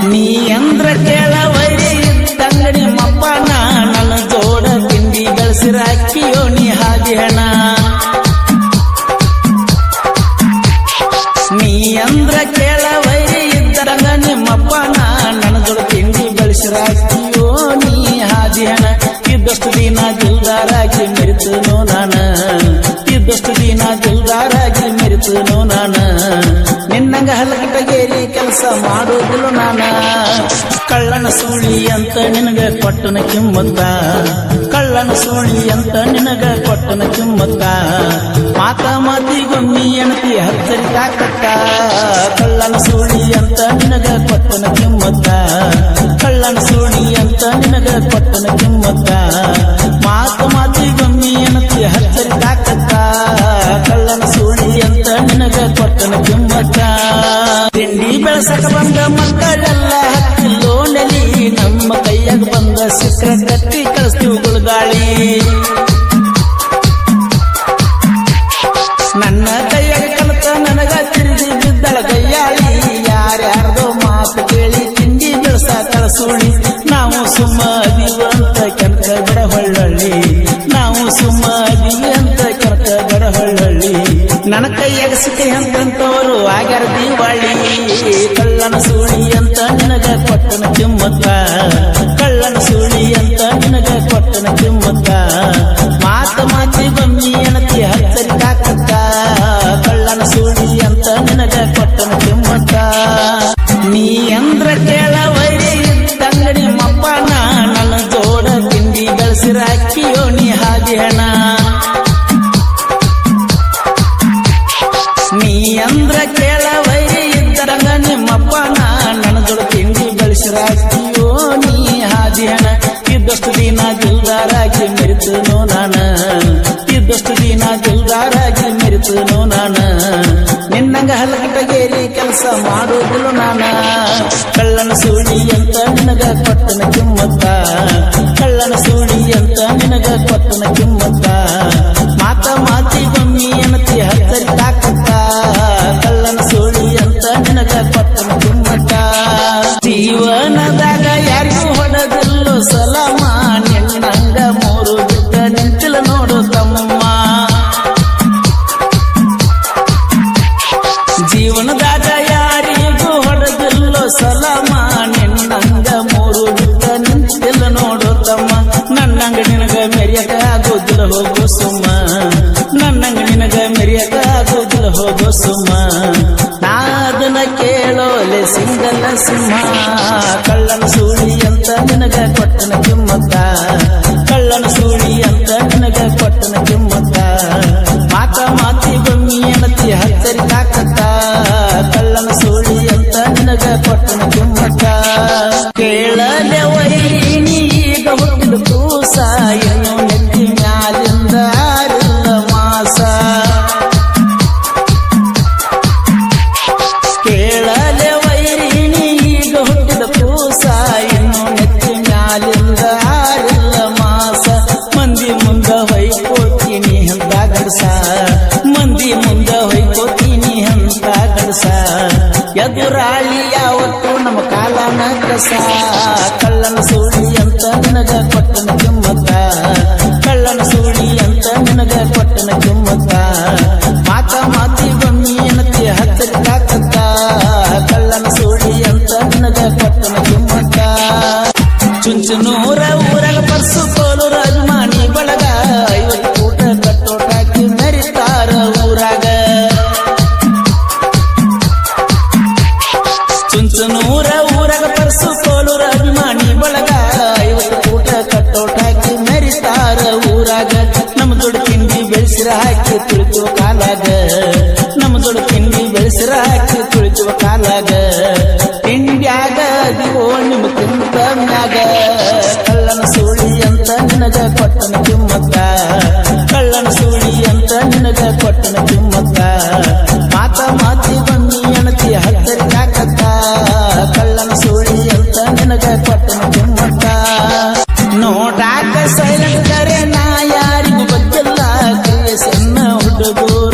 ನೀ ಅಂದ್ರ ಕೇಳವರಿ ತಂಗಡಿ ಮಪ್ಪನ ನನ್ನ ಜೋಡ ತಿಂಡಿ ಗಳಿಸಿರಾಕಿಯೋ ನೀ ಹಾಗೆ ಹಣ ನೀ ಅಂದ್ರ ಕೇಳವರಿ ಇದ್ದರಂಗ ನಿಮ್ಮಪ್ಪನ ನನ್ನ ಜೋಡ ತಿಂಡಿ ಗಳಿಸಿರಾಕಿಯೋ ನೀ ಹಾದಿ ಹಣ ಇದ್ದಷ್ಟು ದಿನ ದಿಲ್ದಾರಾಗಿ ಮೆರಿತನೋ ನಾನ ಇದ್ದಷ್ಟು ದಿನ ದಿಲ್ದಾರಾಗಿ ಮೆರಿತನೋ ನಾನ ನಿನ್ನಂಗ ಹಲಕಟಗೇರಿ ಕೆಲಸ ಮಾಡೋದಿಲ್ಲ ನಾನ ಕಳ್ಳನ ಸೂಳಿ ಅಂತ ನಿನಗ ಕೊಟ್ಟನ ಕಿಮ್ಮತ್ತ ಕಳ್ಳನ ಸೂಳಿ ಅಂತ ನಿನಗ ಕೊಟ್ಟನ ಕಿಮ್ಮತ್ತ ಮಾತಿಗೊಮ್ಮಿ ಎಣತಿ ಹತ್ತರಿ ತಾಕತ್ತ ಕಳ್ಳನ ಸೂಳಿ ಅಂತ ನಿನಗ ಕೊಟ್ಟನ ಕಿಮ್ಮತ್ತ ಕಳ್ಳನ ಸೂಳಿ ಅಂತ ನಿನಗ ಕೊಟ್ಟನ ಕಿಮ್ಮತ್ತ ಮಾತಿಗೊಮ್ಮಿ ಎಣತಿ ಹತ್ತರಿ ತಾಕತ್ತ ಕಳ್ಳನ ಸೂಳಿ ಅಂತ ನಿನಗ ಕೊಟ್ಟನ ಕಿಮ್ಮತ್ತ ತಿಂಡಿ ಬೆಳಸಕ ಬಂದ ಮಕ್ಕಳೆಲ್ಲ ಹತ್ತಿಲ್ಲೋ ನೆಲಿ ನಮ್ಮ ಕೈಯಾಗ ಬಂದ ಸಿಕ್ರ ಕಟ್ಟಿ ಕಳಿಸ್ತೀವಿ ಗುಳಗಾಳಿ ನನ್ನ ಕೈಯಾಗ ಕಲತ ನನಗ ತಿರುಗಿ ಬಿದ್ದಳ ಕೈಯಾಳಿ ಯಾರ್ಯಾರ್ದೋ ಮಾತು ಕೇಳಿ ತಿಂಡಿ ಬೆಳಸ ಕಳಸೋಳಿ ನಾವು ಸುಮ್ಮ ಅದೀವ ಅಂತ ಕೆನಕ ಗಡ ಹೊಳ್ಳಳ್ಳಿ ನಾವು ಸುಮ್ಮ ಅದೀವಿ ಅಂತ ಕೆನಕ ಗಡ ಹೊಳ್ಳಳ್ಳಿ ನನ್ನ ಕೈಯಾಗ ಸಿಕ್ಕಿ ಅಂತಂತವರು ಆಗ್ಯಾರ ದೀವಾಳಿ ಕಳ್ಳನ ಸೂಳಿ ಅಂತ ನಿನಗ ಕೊಟ್ಟನ ಕಿಮ್ಮತ್ತ ಕಳ್ಳನ ಸೂಳಿ ಅಂತ ನಿನಗ ಕೊಟ್ಟನ ಕಿಮ್ಮತ್ತ ಮಾತಿಗೊಮ್ಮಿ ಎಣತಿ ಹತ್ತರಿ ತಾಕತ್ತ ಕಳ್ಳನ ಸೂಳಿ ಅಂತ ನಿನಗ ಕೊಟ್ಟನ ಕಿಮ್ಮತ್ತ ನೀ ಅಂದ್ರ ಕೇಳವರಿ ತಂಗಡಿ ಮಪ್ಪನ ನನ್ನ ಜೋಡ ತಿಂಡಿ ಗಳಿಸಿರಾಕಿಯೋ ನೀ ಹಾದಿ ಹಣ ನೀ ಅಂದ್ರ ಕೇಳವರಿ ಇದ್ದರಂಗ ನಿಮ್ಮಪ್ಪನ ನನ್ನ ಜೋಡ ತಿಂಡಿ ಗಳಿಸಿರಾಕಿಯೋ ನೀ ಹಾದಿ ಹಣ ಇದ್ದಷ್ಟು ದಿನ ದಿಲ್ದಾರಾಗಿ ಮೆರಿತನೋ ನಾನ ಇದ್ದಷ್ಟು ದಿನ ದಿಲ್ದಾರಾಗಿ ಮೆರಿತನೋ ನಾನ ನಿನ್ನಂಗ ಹಲಕಟಗೇರಿ ಕೆಲಸ ಮಾಡೋದಿಲ್ಲ ನಾನ ಕಳ್ಳನ ಸೂಳಿ ಅಂತ ನಿನಗ ಕೊಟ್ಟನ ಕಿಮ್ಮತ್ತ ಕಳ್ಳನ ಸೂಳಿ ಅಂತ ನಿನಗ ಕೊಟ್ಟನ ಕಿಮ್ಮತ್ತ ಮಾತಿಗೊಮ್ಮಿ ಎಣತಿ ಹತ್ತರಿ ತಾಕತ್ತ ಕಳ್ಳನ ಸೂಳಿ ಅಂತ ನಿನಗ ಕೊಟ್ಟನ ಕಿಮ್ಮತ್ತ ಜೀವನದಾಗ ಯಾರಿಗೂ ಹೊಡೆದಿಲ್ಲೋ ಸಲಾಮ ನಿನ್ನಂಗ ಮೂರು ಬಿಟ್ಟ ನಿಂತಿಲ್ಲ ನೋಡು ತಮ್ಮಮ್ಮ ಜೀವನದಾಗ ಯಾರಿಗೂ ಹೊಡೆದಿಲ್ಲೋ ಸಲಾಮ ನಿನ್ನಂಗ ಮೂರು ಬಿಟ್ಟ ನಿಂತಿಲ್ಲ ನೋಡು ತಮ್ಮ ನನ್ನಂಗ ನಿನಗ ಮೆರಿಯಕ ಆಗೋದಿಲ್ಲ ಹೋಗೋ ಸುಮ್ಮ ನನ್ನಂಗ ನಿನಗ ಮೆರಿಯಕ ಆಗೋದಿಲ್ಲ ಹೋಗೋ ಸುಮ್ಮ ನಾ ಅದನ್ನ ಕೇಳೋಲೆ ಸಿಂಗಲ್ಲ ಸಿಂಹ ಕಳ್ಳನ ಸೂಳಿ ಅಂತ ನಿನಗ ಕೊಟ್ಟನ ಕಿಮ್ಮತ್ತ ಕಳ್ಳನ ಸೂಳಿ ಅಂತ ನಿನಗ ಕೊಟ್ಟನ ಕಿಮ್ಮತ್ತ ಮಾತಿಗೊಮ್ಮಿ ಎಣತಿ ಹತ್ತರಿ ತಾಕತ್ತ ಕಳ್ಳನ ಸೂಳಿ ಅಂತ ನಿನಗ ಕೊಟ್ಟನ ಕಿಮ್ಮತ್ತ ಕೇಳಲೆ ವೈನಿ ಈಗ ಹುಟ್ಟಿದ ಕೂಸ ಏನು ನೆತ್ತಿ ಮ್ಯಾಲಿಂದ ಆರಿಲ್ಲ ಮಾಸ ಕೇಳಲೆ ವೈರಿಣಿ ಈಗ ಹುಟ್ಟಿದ ಕೂಸ ಇನ್ನು ನೆತ್ತಿ ಮ್ಯಾಲಿಂದ ಆರಿಲ್ಲ ಮಾಸ ಮಂದಿ ಮುಂದ ಹೊಯ್ಕೋತೀನಿ ಅಂತ ಗಡಸ ಮಂದಿ ಮುಂದ ಹೊಯ್ಕೋತೀನಿ ಅಂತ ಗಡಸ ಎದುರಾಳಿ ಯಾವತ್ತು ನಮ್ಮ ಕಾಲನ ಕಸ ಕಳ್ಳನ ಸೂಳಿ ಅಂತ ನಿನಗ ಕೊಟ್ಟನ ಕಿಮ್ಮತ್ತ ಕಳ್ಳನ ಸೂಳಿ ಅಂತ ನಿನಗ ಕೊಟ್ಟನ ಕಿಮ್ಮತ್ತ ಮಾತಿಗೊಮ್ಮಿ ಎಣತಿ ಹತ್ತರಿ ತಾಕತ್ತ ಕಳ್ಳನ ಸೂಳಿ ಅಂತ ನಿನಗ ಕೊಟ್ಟನ ಕಿಮ್ಮತ್ತ ಚುಂಚನೂರ ಊರಾಗ ಪರ್ಸು ಕೋಲೂರ ಅಭಿಮಾನಿ ಬಳಗ 50 ಊಟ ಕಟ್ಟೋಟಾಕಿ ಮೆರಿತಾರ ಊರಾಗ ಚುಂಚನೂರ ಊರಾಗ ಪರ್ಸು ಕೋಲೂರ ಅಭಿಮಾನಿ ಬಳಗ 50 ಊಟ ಕಟ್ಟೋಟಾಕಿ ಮೆರಿತಾರ ಊರಾಗ ನಮ್ಮ ದೊಡ್ಡ ತಿಂಡಿ ಬೆಳೆಸಿರ ಹಾಕಿ ತುಳಿತುವ ಕಾಲಾಗ ನಮ್ಮ ದೊಡ್ಡ ತಿಂಡಿ ಬೆಳೆಸಿರ ಹಾಕಿ ತುಳಿತುವ ಕಾಲಾಗ ತಿಂಡ್ಯಾಗ ದಿವೋ ನಿಮ್ಮ ತಿಂತ ಮ್ಯಾಗ ಕಳ್ಳನ ಸೂಳಿ ಅಂತ ನಿನಗ ಕೊಟ್ಟನ ಕಿಮ್ಮತ್ತ ಕಳ್ಳನ ಸೂಳಿ ಅಂತ ನಿನಗ ಕೊಟ್ಟನ ಕಿಮ್ಮತ್ತ ಮಾತಿಗೊಮ್ಮಿ ಎಣತಿ ಹತ್ತರಿ ತಾಕತ್ತ ಕಳ್ಳನ ಸೂಳಿ ಅಂತ ನಿನಗ ಕೊಟ್ಟನ ಕಿಮ್ಮತ್ತ ನೋಡಾಕ ಸೈಲೆಂಟ್ ಕರೆ ನಾ ಯಾರಿಗೂ ಗೊತ್ತಿಲ್ಲ ಸಣ್ಣ ಹುಡುಗರು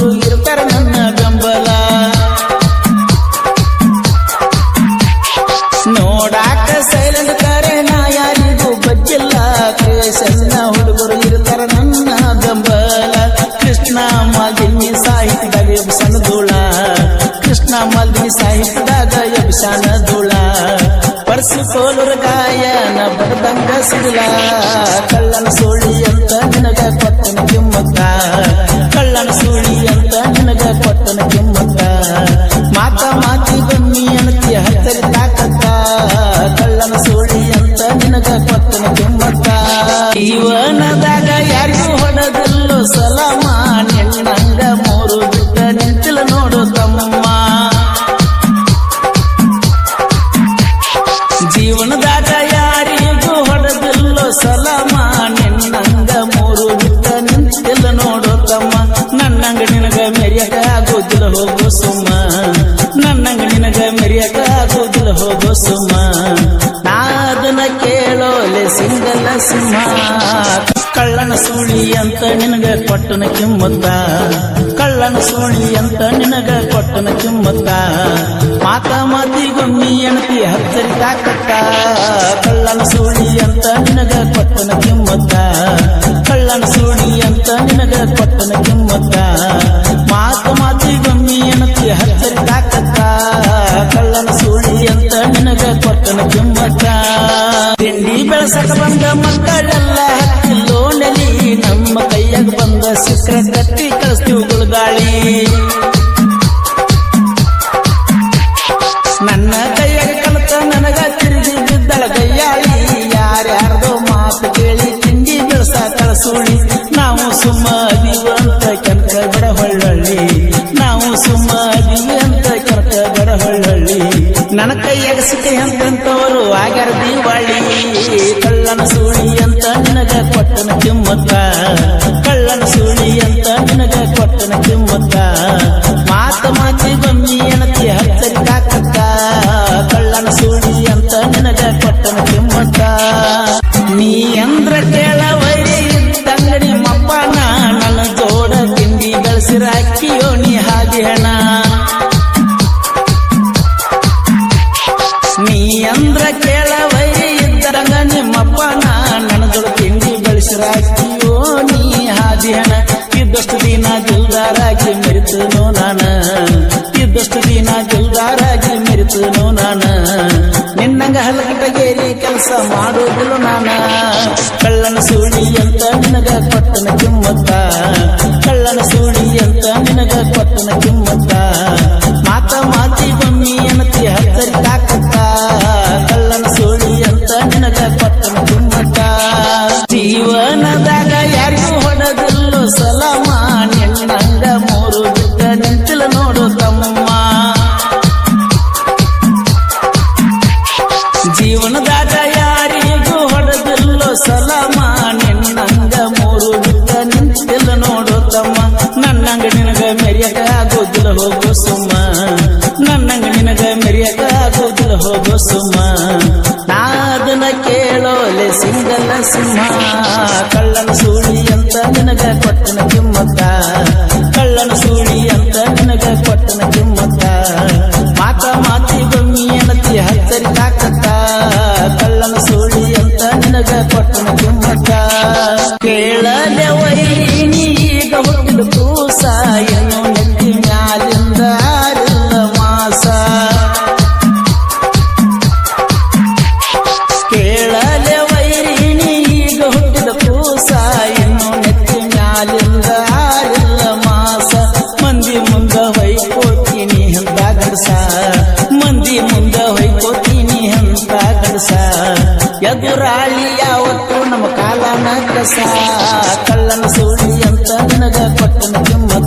ಧೂಳ ಪರ್ಸು ಕೋಲುರ ಗಾಯನ ಬಡದಂಗ ಸಿಗಲ ಕಳ್ಳನ ಸೋಳಿ ಅಂತ ನಿನಗ ಕೊಟ್ಟನ ಕಿಮ್ಮತ್ತ ಕಳ್ಳನ ಸೋಳಿ ಅಂತ ನಿನಗ ಕೊಟ್ಟನ ಕಿಮ್ಮತ್ತ ಮಾತ ಮಾತಿ ಬನ್ನಿ ಅಣತಿ ಹತ್ತರಿ ತಾಕತ್ತ ಕಳ್ಳನ ಸೋಳಿ ಅಂತ ನಿನಗ ಕೊಟ್ಟನ ಕಿಮ್ಮತ್ತ ಜೀವನದಾಗ ಯಾರಿಗೂ ಹೊಡೆದಿಲ್ಲೋ ಸಲಾಮ ನಿನ್ನಂಗ ಮೂರು ಬಿಟ್ಟ ನಿಂತಿಲ್ಲ ನೋಡು ತಮ್ಮ ಜೀವನದಾಗ ಯಾರಿಗೂ ಹೊಡೆದಿಲ್ಲೋ ಸಲಾಮ ನಿನ್ನಂಗ ಮೂರು ಬಿಟ್ಟ ನಿಂತಿಲ್ಲ ನೋಡು ತಮ್ಮ ನನ್ನಂಗ ನಿನಗ ಮೆರಿಯಕ ಆಗೋದಿಲ್ಲ ಹೋಗೋ ಸುಮ್ಮ ನನ್ನಂಗ ನಿನಗ ಮೆರಿಯಕ ಆಗೋದಿಲ್ಲ ಹೋಗೋ ಸುಮ್ಮ ನಾದನ ಕೇಳೋಲೆ ಸಿಂಗಲ ಸಿಂಹ ಕಳ್ಳನ ಸೂಳಿ ಅಂತ ನಿನಗ ಕೊಟ್ಟನ ಕಿಮ್ಮತ್ತ ಕಳ್ಳನ ಸೂಳಿ ಅಂತ ನಿನಗ ಕೊಟ್ಟನ ಕಿಮ್ಮತ್ತ ಮಾತ ಮಾತಿಗೊಮ್ಮಿ ಎಣತಿ ಹತ್ತರಿ ತಾಕತ್ತ ಕಳ್ಳನ ಸೂಳಿ ಅಂತ ನಿನಗ ಕೊಟ್ಟನ ಕಿಮ್ಮತ್ತ ಕಳ್ಳನ ಸೂಳಿ ಅಂತ ನಿನಗ ಕೊಟ್ಟನ ಕಿಮ್ಮತ್ತ ಮಾತ ಮಾತಿಗೊಮ್ಮಿ ಎಣತಿ ಹತ್ತರಿ ತಾಕತ್ತ ಕಳ್ಳನ ಸೂಳಿ ಅಂತ ನಿನಗ ಕೊಟ್ಟನ ಕಿಮ್ಮತ್ತ ತಿಂಡಿ ಬೆಳಸಕ ಬಂದ ಮಕ್ಕಳೆಲ್ಲ ಹತ್ತಿಲ್ಲೋ ನೆಲಿ ನಮ್ಮ ಕೈಯಾಗ ಬಂದ ಸಿಕ್ರ ಕಟ್ಟಿ ಕಳಿಸ್ತೀವಿ ಗುಳಗಾಳಿ ನನ್ನ ಕೈಯಾಗ ಕಲತ ನನಗ ತಿರುಗಿ ಬಿದ್ದಳ ಕೈಯಾಳಿ ಯಾರ್ಯಾರ್ದೋ ಮಾತು ಕೇಳಿ ತಿಂಡಿ ಬೆಳಸ ಕಳಸೋಳಿ ನಾವು ಸುಮ್ಮ ಅದೀವ ಅಂತ ಕೆಂಕ ಬಡ ಹೊಳ್ಳಳ್ಳಿ ನಾವು ಸುಮ್ಮ ಅದೀವಿ ಅಂತ ಕೆಂಕ ಬಡ ಹೊಳ್ಳಳ್ಳಿ ನನ್ನ ಕೈಯಾಗ ಸಿಕ್ಕಿ ಅಂತಂತವರು ಆಗ್ಯಾರ ದೀವಾಳಿ ಕಳ್ಳನ ಸೂಳಿ ಅಂತ ನಿನಗ ಕೊಟ್ಟನ ಕಿಮ್ಮತ್ತ ಕಳ್ಳನ ಸೂಳಿ ಅಂತ ನಿನಗ ಕೊಟ್ಟನ ಕಿಮ್ಮತ್ತ ಮಾತ ಮಾತಿ ಬನ್ನಿ ಎಣತಿ ಹತ್ತರಿ ತಾಕತ್ತ ಕಳ್ಳನ ಸೂಳಿ ಅಂತ ನಿನಗ ಕೊಟ್ಟನ ಕಿಮ್ಮತ್ತ ನೀ ಅಂದ್ರ ಕೇಳ ವೈರಿ ಇದ್ದಂಗಡಿ ಮಪ್ಪನ ನನ್ನ ಜೋಡ ತಿಂಡಿ ಬೆಳೆಸಿರ ಅಕ್ಕಿಯೋ ನೀ ಹಾದಿ ಹಣ ನೀ ಅಂದ್ರ ಕೇಳ ವೈರಿ ಇದ್ದರಂಗ ನಿಮ್ಮಪ್ಪನ ನನ್ನ ಜೋಡ ತಿಂಡಿ ಬೆಳೆಸಿರ ಅಕ್ಕಿಯೋ ನೀ ಹಾದಿ ಹಣ ಇದ್ದಷ್ಟು ದಿನ ದಿಲ್ದಾರಾಗಿ ಮೆರಿತನೋ ನಾನ ಇದ್ದಷ್ಟು ದಿನ ದಿಲ್ದಾರಾಗಿ ಮೆರಿತನೋ ನಾನ ನಿನ್ನಂಗ ಹಲಕಟಗೇರಿ ಕೆಲಸ ಮಾಡೋದಿಲ್ಲ ನಾನ ಕಳ್ಳನ ಸೂಳಿ ಅಂತ ನಿನಗ ಕೊಟ್ಟನ ಕಿಮ್ಮತ್ತ ಕಳ್ಳನ ಸೂಳಿ ಅಂತ ನಿನಗ ಕೊಟ್ಟನ ಕಿಮ್ಮತ್ತ ಮಾತ ಮಾತಿ ಬಮ್ಮಿ ಎಣತಿ ಹತ್ತರಿ ತಾಕತ್ತ ಕಳ್ಳನ ಸೂಳಿ ಅಂತ ನಿನಗ ಕೊಟ್ಟನ ಕಿಮ್ಮತ್ತ ಜೀವನದಾಗ ಯಾರಿಗೂ ಹೊಡೆದಿಲ್ಲೋ ಸಲಾಮ ನಿನ್ನಂಗ ಮೂರು ಬಿಟ್ಟ ನಿಂತಿಲ್ಲ ನೋಡು ತಮ್ಮ ಜೀವನದಾಗ ಯಾರಿಗೂ ಹೊಡೆದಿಲ್ಲೋ ಸಲಾಮ ನಿನ್ನಂಗ ಮೂರು ಬಿಟ್ಟ ನಿಂತಿಲ್ಲ ನೋಡು ತಮ್ಮ ನನ್ನಂಗ ನಿನಗ ಮೆರಿಯಕ ಆಗೋದಿಲ್ಲ ಹೋಗೋ ಸುಮ್ಮ ನನ್ನಂಗ ನಿನಗ ಮೆರಿಯಕ ಆಗೋದಿಲ್ಲ ಹೋಗೋ ಸುಮ್ಮ ನಾದನ ಕೇಳೋಲೆ ಸಿಂಗಲ ಸಿಂಹ ಕಳ್ಳನ ಸೂಳಿ ಅಂತ ನಿನಗ ಕೊಟ್ಟನ ಕಿಮ್ಮತ್ತ ಕಳ್ಳನ ಸೂಳಿ ಅಂತ ನಿನಗ ಕೊಟ್ಟನ ಕಿಮ್ಮತ್ತ ಮಾತ ಮಾತಿ ಬಮ್ಮಿ ಎಣತಿ ಹತ್ತರಿ ತಾಕತ್ತ ಕಳ್ಳನ ಸೂಳಿ ಅಂತ ನಿನಗ ಕೊಟ್ಟನ ಕಿಮ್ಮತ್ತ ಕೇಳಲೆ ವೈರಿ ಈಗ ಹುಟ್ಟಿದ ಕೂಸ ಏನು ನೆತ್ತಿ ಮ್ಯಾಲಿಂದ ಆರಿಲ್ಲ ಮಾಸ ಕೇಳಲೆ ವೈರಿ ಈಗ ಹುಟ್ಟಿದ ಕೂಸ ಏನು ನೆತ್ತಿ ಮ್ಯಾಲಿಂದ ಆರಿಲ್ಲ ಮಾಸ ಮಂದಿ ಮುಂದ ಹೊಯ್ಕೋತೀನಿ ಅಂತ ಗಡಸ ಮಂದಿ ಮುಂದ ಹೊಯ್ಕೋತೀನಿ ಅಂತ ಗಡಸ ಎದುರಾಳಿ ಯಾವತ್ತು ನಮ್ಮ ಕಾಲನ ಕಸ ಕಳ್ಳನ ಸೂಳಿ ಅಂತ ನಿನಗ ಕೊಟ್ಟನ ಕಿಮ್ಮತ್ತ